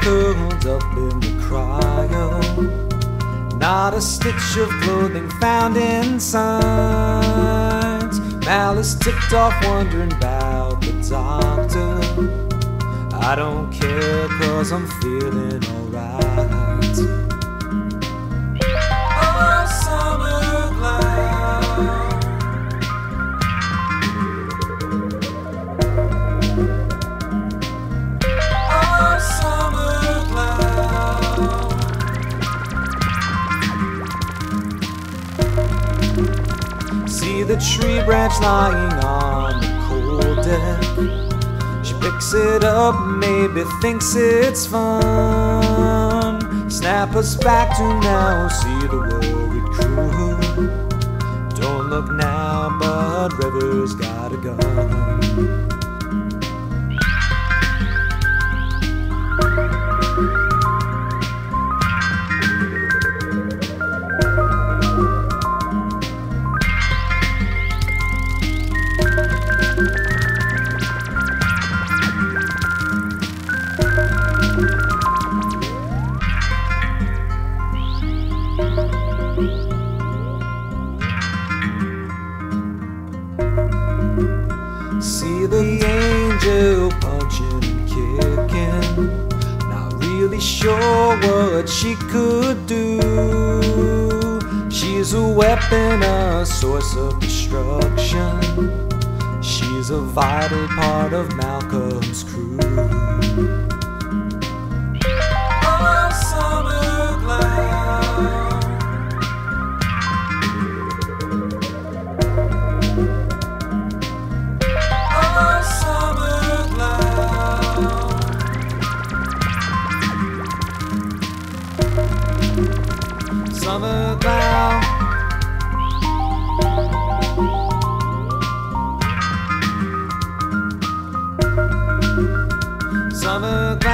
curled up in the cryo. Not a stitch of clothing found in signs. Malice tipped off wondering about the doctor. I don't care 'cause I'm feeling alright. Oh, summer cloud. Oh, summer cloud. See the tree branch lying on the cold deck. She picks it up, maybe thinks it's fun. Snap us back to now, see the worried crew. Don't look now, but River's got a gun. See the angel punching and kicking. Not really sure what she could do. She's a weapon, a source of destruction. She's a vital part of Malcolm's crew. Oh, summer cloud. Summer cloud. Summer cloud.